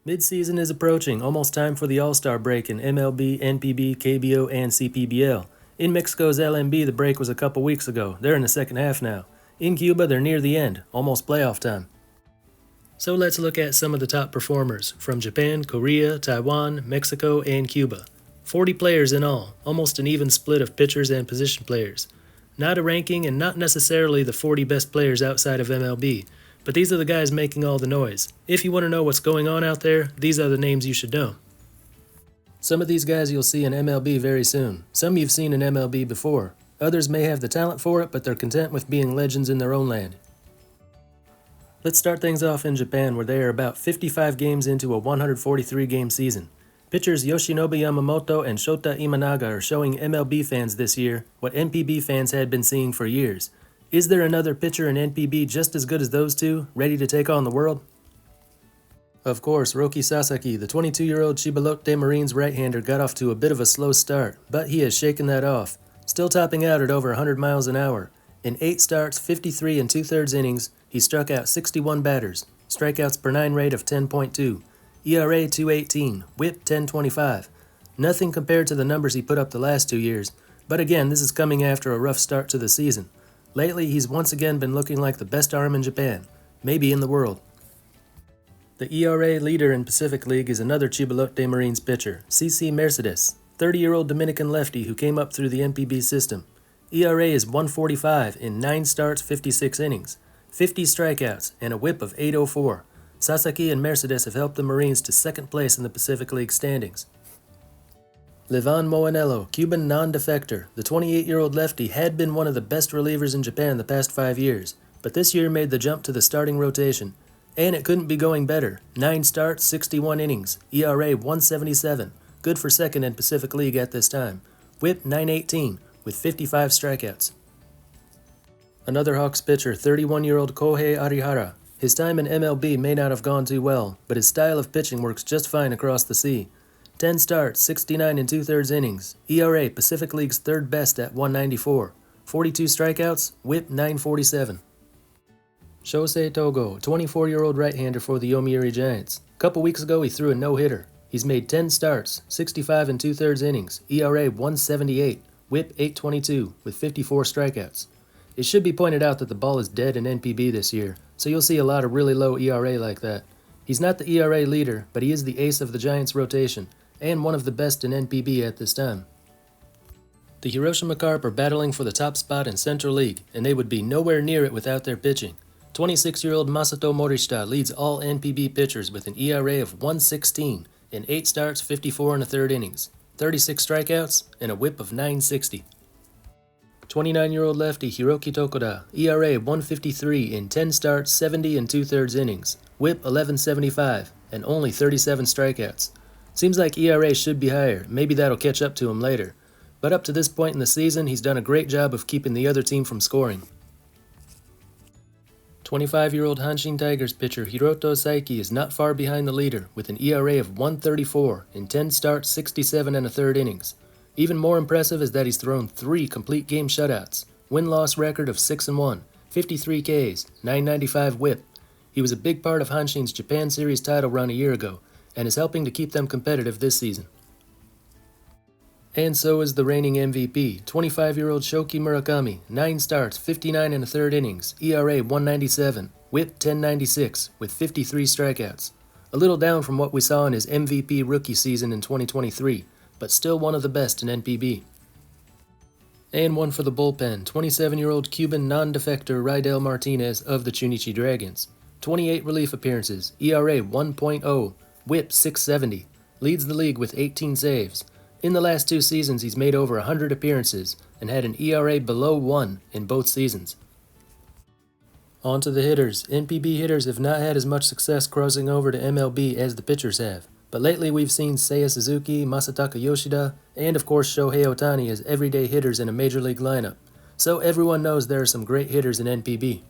Mid-season is approaching, almost time for the All-Star break in MLB, NPB, KBO, and CPBL. In Mexico's LMB, the break was a couple weeks ago. They're in the second half now. In Cuba, they're near the end, almost playoff time. So let's look at some of the top performers from Japan, Korea, Taiwan, Mexico, and Cuba. 40 players in all, almost an even split of pitchers and position players. Not a ranking and not necessarily the 40 best players outside of MLB, but these are the guys making all the noise. If you want to know what's going on out there, these are the names you should know. Some of these guys you'll see in MLB very soon. Some you've seen in MLB before. Others may have the talent for it, but they're content with being legends in their own land. Let's start things off in Japan, where they are about 55 games into a 143-game season. Pitchers Yoshinobu Yamamoto and Shota Imanaga are showing MLB fans this year what NPB fans had been seeing for years. Is there another pitcher in NPB just as good as those two, ready to take on the world? Of course, Roki Sasaki, the 22-year-old Chiba Marines right-hander, got off to a bit of a slow start, but he has shaken that off, still topping out at over 100 miles an hour. In 8 starts, 53 and 2/3 innings, he struck out 61 batters, strikeouts per 9 rate of 10.2, ERA 2.18, WHIP 10.25. Nothing compared to the numbers he put up the last 2 years, but again, this is coming after a rough start to the season. Lately, he's once again been looking like the best arm in Japan, maybe in the world. The ERA leader in Pacific League is another Chiba Marines pitcher, CC Mercedes, 30-year-old Dominican lefty who came up through the NPB system. ERA is 1.45 in 9 starts, 56 innings, 50 strikeouts, and a WHIP of 8.04. Sasaki and Mercedes have helped the Marines to second place in the Pacific League standings. Livan Moanello, Cuban non-defector, the 28-year-old lefty had been one of the best relievers in Japan the past 5 years, but this year made the jump to the starting rotation. And it couldn't be going better. 9 starts, 61 innings, ERA 1.77, good for second in Pacific League at this time. WHIP 9.18, with 55 strikeouts. Another Hawks pitcher, 31-year-old Kohei Arihara. His time in MLB may not have gone too well, but his style of pitching works just fine across the sea. 10 starts, 69 and 2/3 innings, ERA Pacific League's third best at 1.94, 42 strikeouts, WHIP 9.47. Shosei Togo, 24-year-old right-hander for the Yomiuri Giants. A couple weeks ago he threw a no-hitter. He's made 10 starts, 65 and 2/3 innings, ERA 1.78, WHIP 8.22, with 54 strikeouts. It should be pointed out that the ball is dead in NPB this year, so you'll see a lot of really low ERA like that. He's not the ERA leader, but he is the ace of the Giants' rotation, and one of the best in NPB at this time. The Hiroshima Carp are battling for the top spot in Central League, and they would be nowhere near it without their pitching. 26-year-old Masato Morishita leads all NPB pitchers with an ERA of 1.16 in 8 starts, 54 and 1/3 innings, 36 strikeouts, and a WHIP of 9.60. 29-year-old lefty Hiroki Tokoda, ERA 1.53 in 10 starts, 70 and 2/3 innings, WHIP 11.75, and only 37 strikeouts. Seems like ERA should be higher, maybe that'll catch up to him later. But up to this point in the season, he's done a great job of keeping the other team from scoring. 25-year-old Hanshin Tigers pitcher Hiroto Saiki is not far behind the leader with an ERA of 1.34 in 10 starts, 67 and 1/3 innings. Even more impressive is that he's thrown 3 complete game shutouts, win-loss record of 6-1, 53 Ks, 9.95 WHIP. He was a big part of Hanshin's Japan Series title run a year ago and is helping to keep them competitive this season. And so is the reigning MVP, 25-year-old Shoki Murakami, 9 starts, 59 and 1/3 innings, ERA 1.97, WHIP 10.96, with 53 strikeouts. A little down from what we saw in his MVP rookie season in 2023, but still one of the best in NPB. And one for the bullpen, 27-year-old Cuban non-defector Raidel Martinez of the Chunichi Dragons. 28 relief appearances, ERA 1.0, WHIP 6.70, leads the league with 18 saves. In the last 2 seasons, he's made over 100 appearances and had an ERA below 1 in both seasons. On to the hitters. NPB hitters have not had as much success crossing over to MLB as the pitchers have, but lately we've seen Seiya Suzuki, Masataka Yoshida, and of course Shohei Ohtani as everyday hitters in a major league lineup, so everyone knows there are some great hitters in NPB.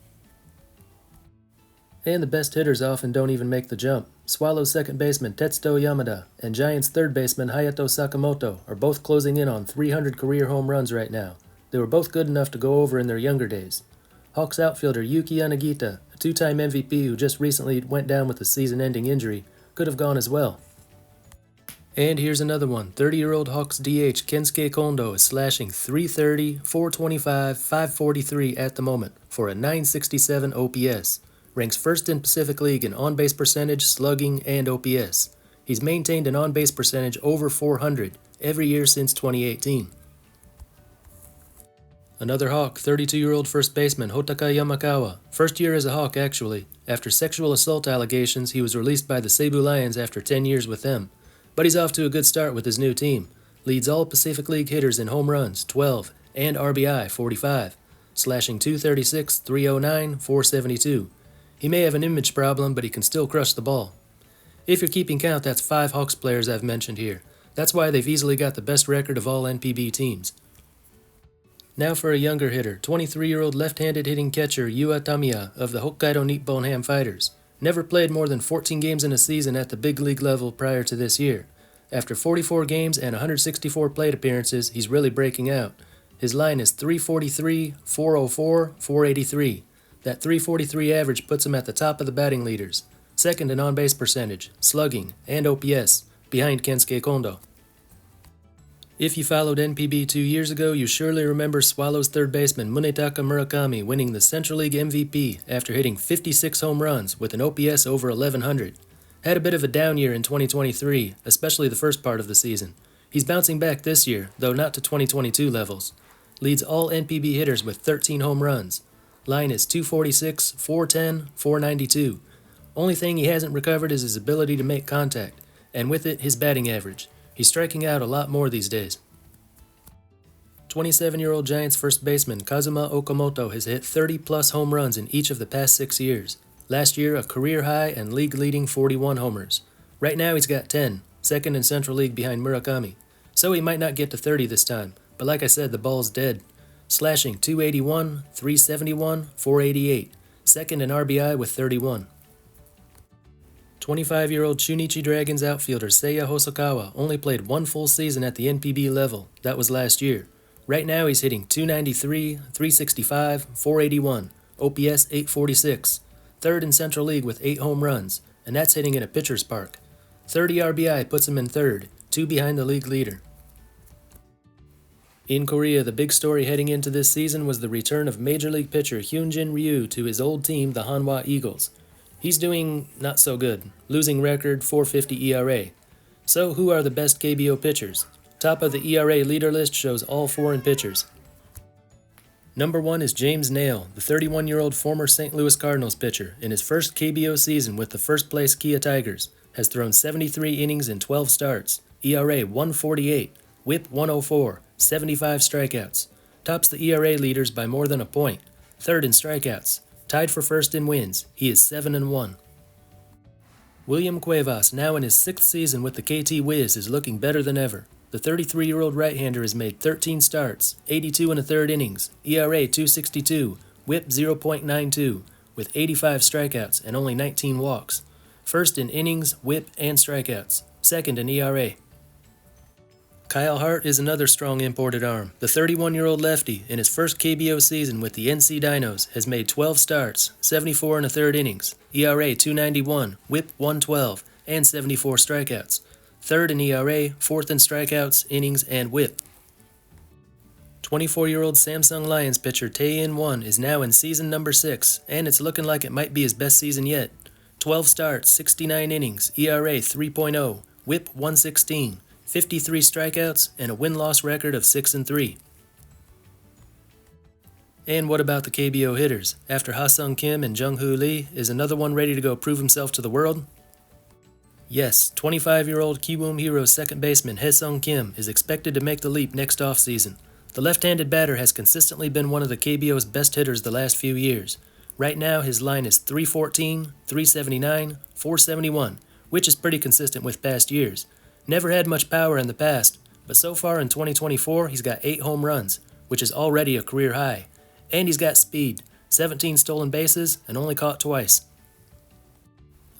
And the best hitters often don't even make the jump. Swallows second baseman Tetsuto Yamada and Giants third baseman Hayato Sakamoto are both closing in on 300 career home runs right now. They were both good enough to go over in their younger days. Hawks outfielder Yuki Yanagita, a 2-time MVP who just recently went down with a season-ending injury, could have gone as well. And here's another one. 30-year-old Hawks DH Kensuke Kondo is slashing .330, .425, .543 at the moment for a .967 OPS. Ranks first in Pacific League in on-base percentage, slugging, and OPS. He's maintained an on-base percentage over .400 every year since 2018. Another Hawk, 32-year-old first baseman Hotaka Yamakawa. First year as a Hawk, actually. After sexual assault allegations, he was released by the Cebu Lions after 10 years with them. But he's off to a good start with his new team. Leads all Pacific League hitters in home runs, 12, and RBI, 45. Slashing .236, .309, .472. He may have an image problem, but he can still crush the ball. If you're keeping count, that's 5 Hawks players I've mentioned here. That's why they've easily got the best record of all NPB teams. Now for a younger hitter, 23-year-old left-handed hitting catcher Yua Tamiya of the Hokkaido Nippon Ham Fighters. Never played more than 14 games in a season at the big league level prior to this year. After 44 games and 164 plate appearances, he's really breaking out. His line is .343, .404, .483. That .343 average puts him at the top of the batting leaders, second in on-base percentage, slugging, and OPS, behind Kensuke Kondo. If you followed NPB 2 years ago, you surely remember Swallows third baseman Munetaka Murakami winning the Central League MVP after hitting 56 home runs with an OPS over 1100. Had a bit of a down year in 2023, especially the first part of the season. He's bouncing back this year, though not to 2022 levels. Leads all NPB hitters with 13 home runs. Line is .246, .410, .492. Only thing he hasn't recovered is his ability to make contact, and with it, his batting average. He's striking out a lot more these days. 27-year-old Giants first baseman Kazuma Okamoto has hit 30-plus home runs in each of the past 6 years. Last year, a career high and league-leading 41 homers. Right now, he's got 10, second in Central League behind Murakami. So he might not get to 30 this time, but like I said, the ball's dead. Slashing .281, .371, .488, second in RBI with 31. 25-year-old Chunichi Dragons outfielder Seiya Hosokawa only played 1 full season at the NPB level. That was last year. Right now he's hitting .293, .365, .481, OPS .846, third in Central League with 8 home runs, and that's hitting in a pitcher's park. 30 RBI puts him in third, 2 behind the league leader. In Korea, the big story heading into this season was the return of Major League pitcher Hyunjin Ryu to his old team, the Hanwha Eagles. He's doing not so good, losing record .450 ERA. So who are the best KBO pitchers? Top of the ERA leader list shows all foreign pitchers. Number 1 is James Nail, the 31-year-old former St. Louis Cardinals pitcher. In his first KBO season with the first-place Kia Tigers, has thrown 73 innings in 12 starts, ERA 148, WHIP 104, 75 strikeouts. Tops the ERA leaders by more than a point. Third in strikeouts. Tied for first in wins. He is 7-1. William Cuevas, now in his 6th season with the KT Wiz, is looking better than ever. The 33-year-old right-hander has made 13 starts, 82 1/3 innings, ERA 262, WHIP 0.92, with 85 strikeouts and only 19 walks. First in innings, WHIP, and strikeouts. Second in ERA. Kyle Hart is another strong imported arm. The 31-year-old lefty, in his first KBO season with the NC Dinos, has made 12 starts, 74 1/3 innings, ERA 291, WHIP 112, and 74 strikeouts. Third in ERA, fourth in strikeouts, innings, and WHIP. 24-year-old Samsung Lions pitcher Tae-in Won is now in season number 6, and it's looking like it might be his best season yet. 12 starts, 69 innings, ERA 3.0, WHIP 116, 53 strikeouts, and a win-loss record of 6-3. And what about the KBO hitters? After Ha-Sung Kim and Jung-Hoo Lee, is another one ready to go prove himself to the world? Yes, 25-year-old Kiwoom Heroes second baseman Hae-Sung Kim is expected to make the leap next offseason. The left-handed batter has consistently been one of the KBO's best hitters the last few years. Right now, his line is .314, .379, .471, which is pretty consistent with past years. Never had much power in the past, but so far in 2024, he's got 8 home runs, which is already a career high. And he's got speed, 17 stolen bases, and only caught twice.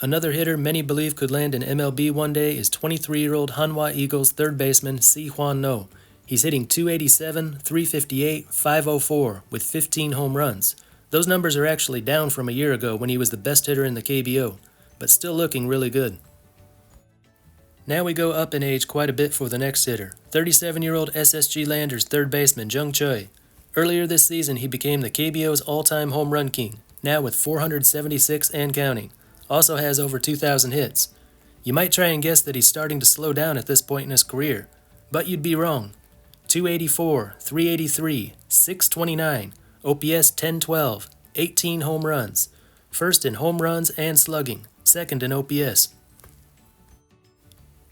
Another hitter many believe could land in MLB one day is 23-year-old Hanwha Eagles third baseman Si Hwan No. He's hitting .287, .358, .504 with 15 home runs. Those numbers are actually down from a year ago when he was the best hitter in the KBO, but still looking really good. Now we go up in age quite a bit for the next hitter, 37-year-old SSG Landers third baseman Jung Choi. Earlier this season, he became the KBO's all-time home run king, now with 476 and counting. Also has over 2,000 hits. You might try and guess that he's starting to slow down at this point in his career, but you'd be wrong. 284, 383, 629, OPS 1012, 18 home runs. First in home runs and slugging, second in OPS.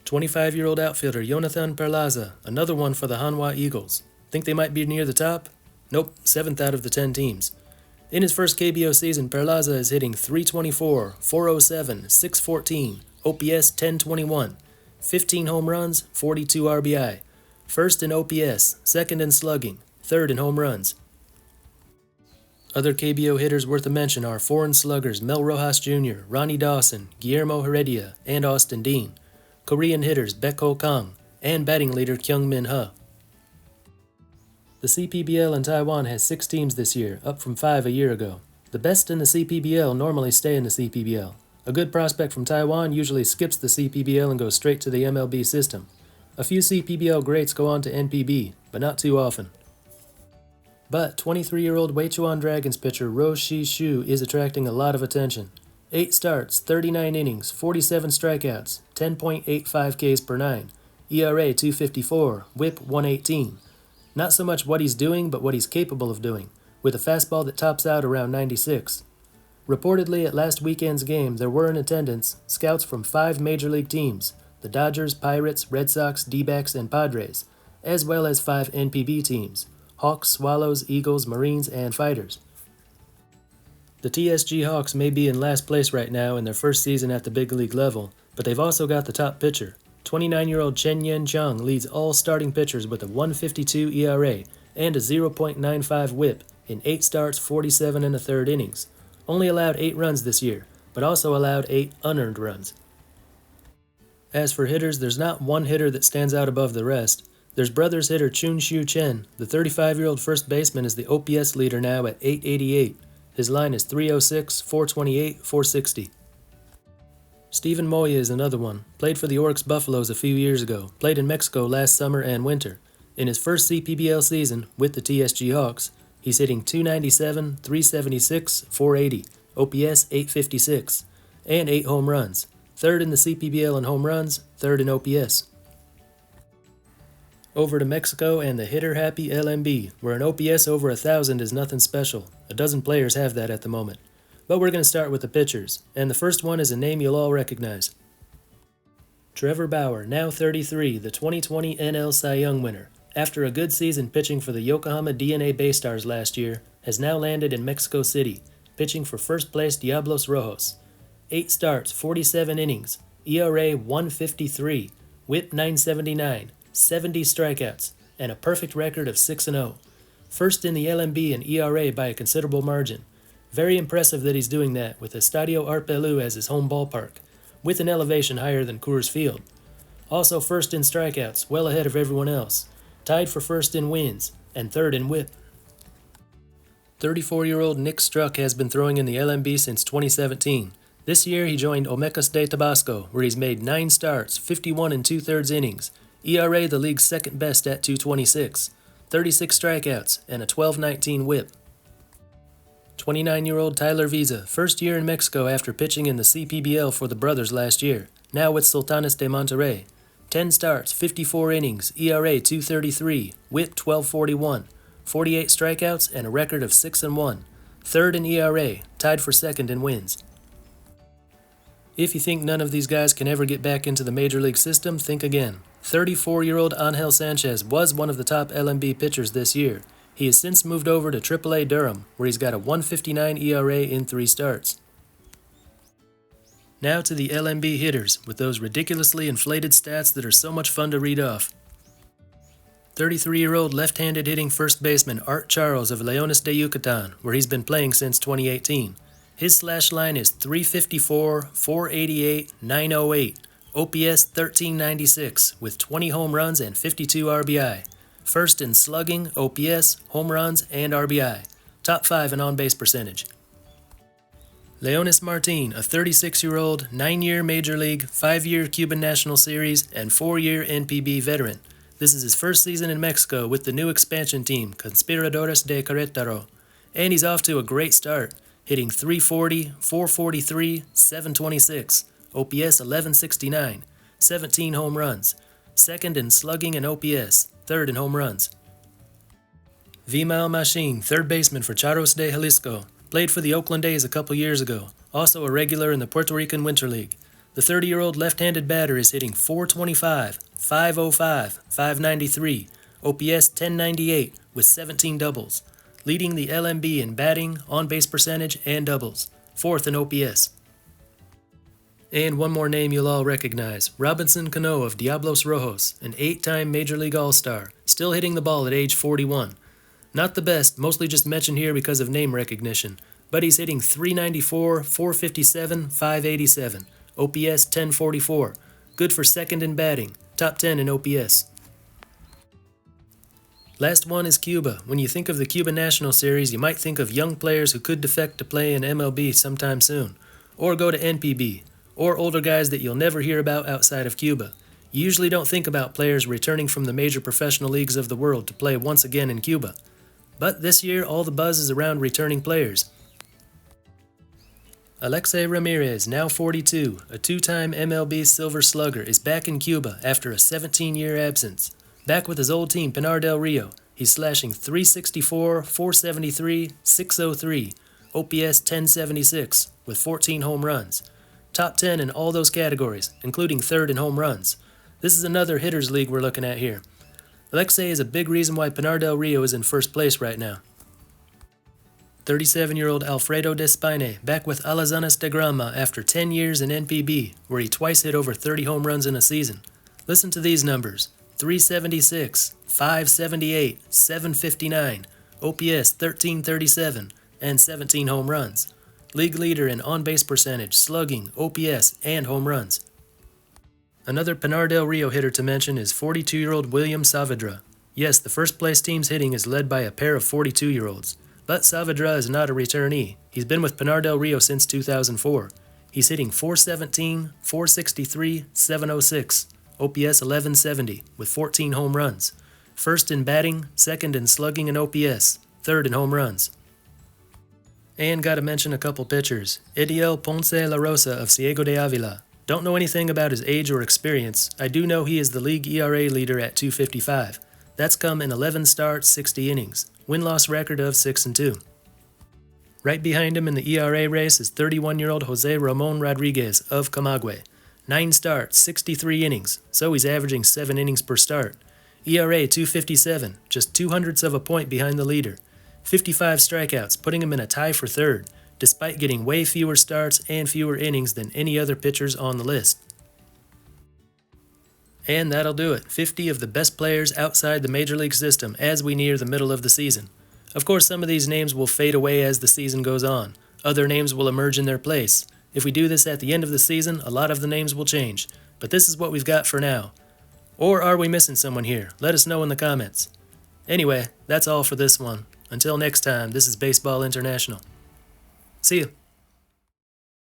25-year-old outfielder Jonathan Perlaza, another one for the Hanwha Eagles. Think they might be near the top? Nope, 7th out of the 10 teams. In his first KBO season, Perlaza is hitting 324, 407, 614, OPS 1021, 15 home runs, 42 RBI. First in OPS, second in slugging, third in home runs. Other KBO hitters worth a mention are foreign sluggers Mel Rojas Jr., Ronnie Dawson, Guillermo Heredia, and Austin Dean. Korean hitters Baek-ho Kang, and batting leader Kyung-min Huh. The CPBL in Taiwan has 6 teams this year, up from 5 a year ago. The best in the CPBL normally stay in the CPBL. A good prospect from Taiwan usually skips the CPBL and goes straight to the MLB system. A few CPBL greats go on to NPB, but not too often. But 23-year-old Weichuan Dragons pitcher Ro Shi-shu is attracting a lot of attention. 8 starts, 39 innings, 47 strikeouts, 10.85 Ks per 9, ERA 2.54, WHIP 118. Not so much what he's doing, but what he's capable of doing, with a fastball that tops out around 96. Reportedly at last weekend's game, there were in attendance scouts from 5 major league teams, the Dodgers, Pirates, Red Sox, D-backs, and Padres, as well as 5 NPB teams, Hawks, Swallows, Eagles, Marines, and Fighters. The TSG Hawks may be in last place right now in their first season at the big league level, but they've also got the top pitcher. 29-year-old Chen Yen Chang leads all starting pitchers with a 1.52 ERA and a 0.95 WHIP in 8 starts, 47 1/3 innings. Only allowed 8 runs this year, but also allowed 8 unearned runs. As for hitters, there's not one hitter that stands out above the rest. There's brothers hitter Chun Shu Chen. The 35-year-old first baseman is the OPS leader now at 888. His line is 306, 428, 460. Stephen Moya is another one. Played for the Oryx Buffaloes a few years ago. Played in Mexico last summer and winter. In his first CPBL season with the TSG Hawks, he's hitting 297, 376, 480, OPS 856, and 8 home runs. Third in the CPBL in home runs, third in OPS. Over to Mexico and the hitter-happy LMB, where an OPS over 1,000 is nothing special. A dozen players have that at the moment. But we're going to start with the pitchers, and the first one is a name you'll all recognize. Trevor Bauer, now 33, the 2020 NL Cy Young winner, after a good season pitching for the Yokohama DNA Baystars last year, has now landed in Mexico City, pitching for first-place Diablos Rojos. 8 starts, 47 innings, ERA 1.53, WHIP 979, 70 strikeouts, and a perfect record of 6-0. First in the LMB in ERA by a considerable margin. Very impressive that he's doing that with Estadio Arpelu as his home ballpark, with an elevation higher than Coors Field. Also first in strikeouts, well ahead of everyone else. Tied for first in wins, and third in WHIP. 34-year-old Nick Struck has been throwing in the LMB since 2017. This year he joined Olmecas de Tabasco, where he's made 9 starts, 51 2/3 innings, ERA the league's second best at 2.26, 36 strikeouts, and a 12.19 WHIP. 29-year-old Tyler Visa, first year in Mexico after pitching in the CPBL for the Brothers last year, now with Sultanes de Monterrey. 10 starts, 54 innings, ERA 2.33, WHIP 12.41, 48 strikeouts, and a record of 6-1. Third in ERA, tied for second in wins. If you think none of these guys can ever get back into the major league system, think again. 34-year-old Angel Sanchez was one of the top LMB pitchers this year. He has since moved over to AAA Durham, where he's got a 1.59 ERA in 3 starts. Now to the LMB hitters, with those ridiculously inflated stats that are so much fun to read off. 33-year-old left-handed hitting first baseman Art Charles of Leones de Yucatan, where he's been playing since 2018. His slash line is 354, 488, 908, OPS 1396, with 20 home runs and 52 RBI. First in slugging, OPS, home runs, and RBI. Top 5 in on-base percentage. Leonis Martin, a 36-year-old, 9-year Major League, 5-year Cuban National Series, and 4-year NPB veteran. This is his first season in Mexico with the new expansion team, Conspiradores de Querétaro. And he's off to a great start, hitting .340, .443, .726, OPS 1169, 17 home runs, second in slugging and OPS, third in home runs. Vimal Machín, third baseman for Charros de Jalisco, played for the Oakland A's a couple years ago, also a regular in the Puerto Rican Winter League. The 30-year-old left-handed batter is hitting .425, .505, .593, OPS 1098 with 17 doubles, leading the LMB in batting, on-base percentage, and doubles, fourth in OPS. And one more name you'll all recognize, Robinson Cano of Diablos Rojos, an 8-time Major League All-Star, still hitting the ball at age 41. Not the best, mostly just mentioned here because of name recognition, but he's hitting .394, .457, .587, OPS 1044, good for second in batting, top 10 in OPS. Last one is Cuba. When you think of the Cuba National Series, you might think of young players who could defect to play in MLB sometime soon, or go to NPB, or older guys that you'll never hear about outside of Cuba. You usually don't think about players returning from the major professional leagues of the world to play once again in Cuba. But this year, all the buzz is around returning players. Alexei Ramirez, now 42, a 2-time MLB Silver Slugger, is back in Cuba after a 17-year absence. Back with his old team, Pinar del Rio, he's slashing .364, .473, .603, OPS 1076, with 14 home runs. Top 10 in all those categories, including third in home runs. This is another hitters league we're looking at here. Alexei is a big reason why Pinar del Rio is in first place right now. 37-year-old Alfredo Despine, back with Alazanes de Granma after 10 years in NPB, where he twice hit over 30 home runs in a season. Listen to these numbers: .376, .578, .759, OPS 1337, and 17 home runs. League leader in on-base percentage, slugging, OPS, and home runs. Another Pinar del Rio hitter to mention is 42-year-old William Saavedra. Yes, the first place team's hitting is led by a pair of 42-year-olds. But Saavedra is not a returnee. He's been with Pinar del Rio since 2004. He's hitting .417, .463, .706, OPS 1170, with 14 home runs. First in batting, second in slugging and OPS, third in home runs. And gotta mention a couple pitchers. Ediel Ponce La Rosa of Ciego de Avila. Don't know anything about his age or experience. I do know he is the league ERA leader at .255. That's come in 11 starts, 60 innings. Win-loss record of 6-2. Right behind him in the ERA race is 31-year-old Jose Ramon Rodriguez of Camagüey. 9 starts, 63 innings, so he's averaging 7 innings per start. ERA 257, just 0.02 of a point behind the leader. 55 strikeouts, putting him in a tie for third, despite getting way fewer starts and fewer innings than any other pitchers on the list. And that'll do it. 50 of the best players outside the Major League system as we near the middle of the season. Of course, some of these names will fade away as the season goes on. Other names will emerge in their place. If we do this at the end of the season, a lot of the names will change. But this is what we've got for now. Or are we missing someone here? Let us know in the comments. Anyway, that's all for this one. Until next time, this is Baseball International. See you.